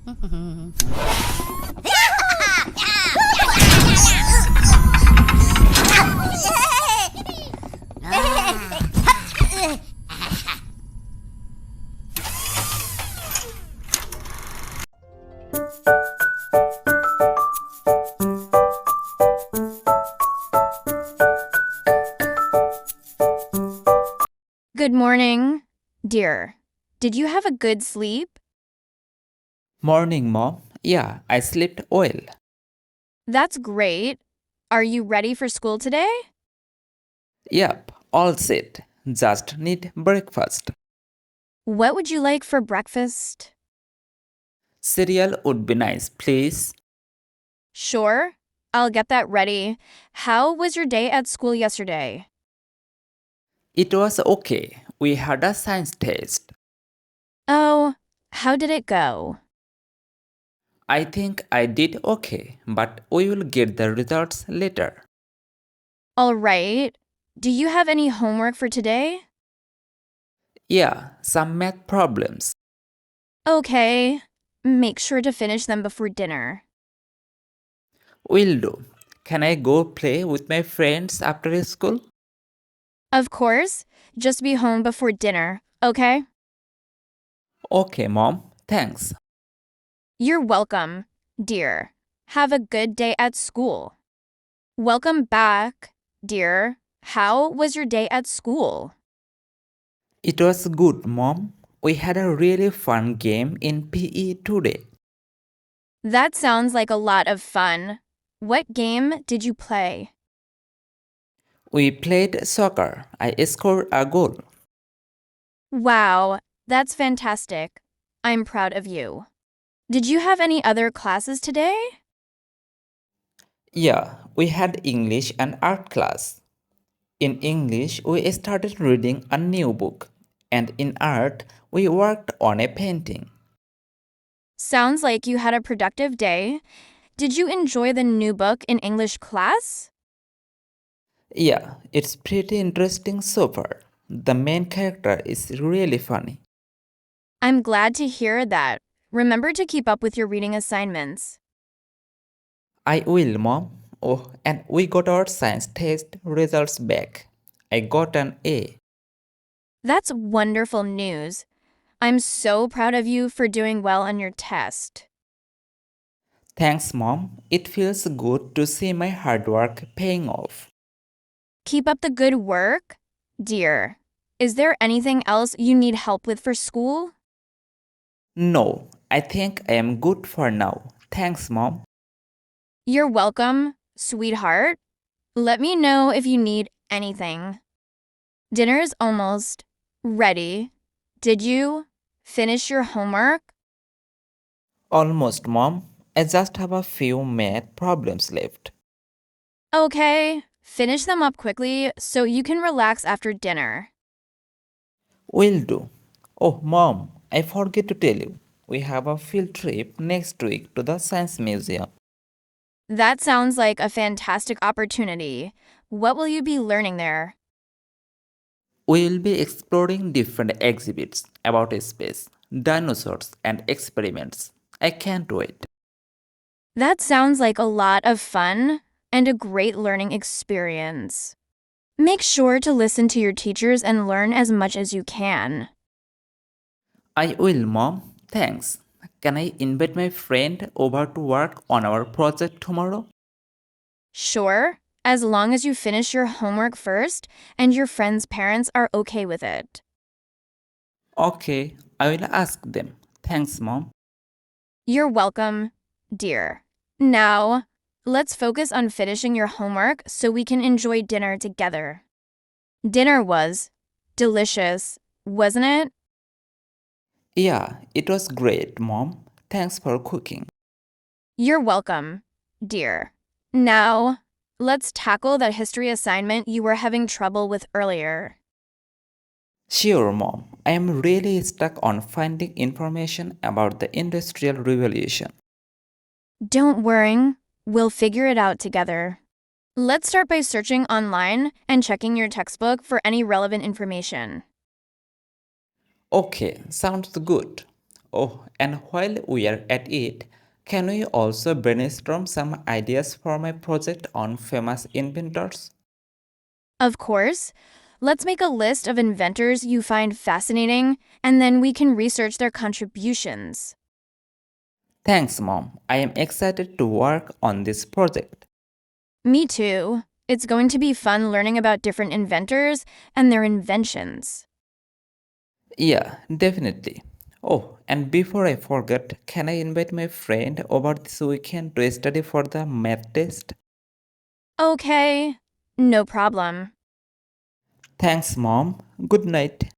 Good morning, dear. Did you have a good sleep? Morning, Mom. Yeah, I slept well. That's great. Are you ready for school today? Yep, all set. Just need breakfast. What would you like for breakfast? Cereal would be nice, please. Sure, I'll get that ready. How was your day at school yesterday? It was okay. We had a science test. Oh, how did it go? I think I did okay, but we will get the results later. All right. Do you have any homework for today? Yeah, some math problems. Okay. Make sure to finish them before dinner. Will do. Can I go play with my friends after school? Of course. Just be home before dinner, okay? Okay, Mom. Thanks. You're welcome, dear. Have a good day at school. Welcome back, dear. How was your day at school? It was good, Mom. We had a really fun game in PE today. That sounds like a lot of fun. What game did you play? We played soccer. I scored a goal. Wow, that's fantastic. I'm proud of you. Did you have any other classes today? Yeah, we had English and art class. In English, we started reading a new book, and in art, we worked on a painting. Sounds like you had a productive day. Did you enjoy the new book in English class? Yeah, it's pretty interesting so far. The main character is really funny. I'm glad to hear that. Remember to keep up with your reading assignments. I will, Mom. Oh, and we got our science test results back. I got an A. That's wonderful news. I'm so proud of you for doing well on your test. Thanks, Mom. It feels good to see my hard work paying off. Keep up the good work, dear. Is there anything else you need help with for school? No, I think I am good for now. Thanks, Mom. You're welcome, sweetheart. Let me know if you need anything. Dinner's almost ready. Did you finish your homework? Almost, Mom. I just have a few math problems left. Okay, finish them up quickly so you can relax after dinner. Will do. Oh, Mom, I forget to tell you. We have a field trip next week to the Science Museum. That sounds like a fantastic opportunity. What will you be learning there? We will be exploring different exhibits about space, dinosaurs, and experiments. I can't wait. That sounds like a lot of fun and a great learning experience. Make sure to listen to your teachers and learn as much as you can. I will, Mom. Thanks. Can I invite my friend over to work on our project tomorrow? Sure, as long as you finish your homework first and your friend's parents are okay with it. Okay, I will ask them. Thanks, Mom. You're welcome, dear. Now, let's focus on finishing your homework so we can enjoy dinner together. Dinner was delicious, wasn't it? Yeah, it was great, Mom. Thanks for cooking. You're welcome, dear. Now, let's tackle that history assignment you were having trouble with earlier. Sure, Mom. I am really stuck on finding information about the Industrial Revolution. Don't worry, we'll figure it out together. Let's start by searching online and checking your textbook for any relevant information. Okay, sounds good. Oh, and while we are at it, can we also brainstorm some ideas for my project on famous inventors? Of course. Let's make a list of inventors you find fascinating, and then we can research their contributions. Thanks, Mom. I am excited to work on this project. Me too. It's going to be fun learning about different inventors and their inventions. Yeah, definitely. Oh, and before I forget, can I invite my friend over this weekend to study for the math test? Okay, no problem. Thanks, Mom. Good night.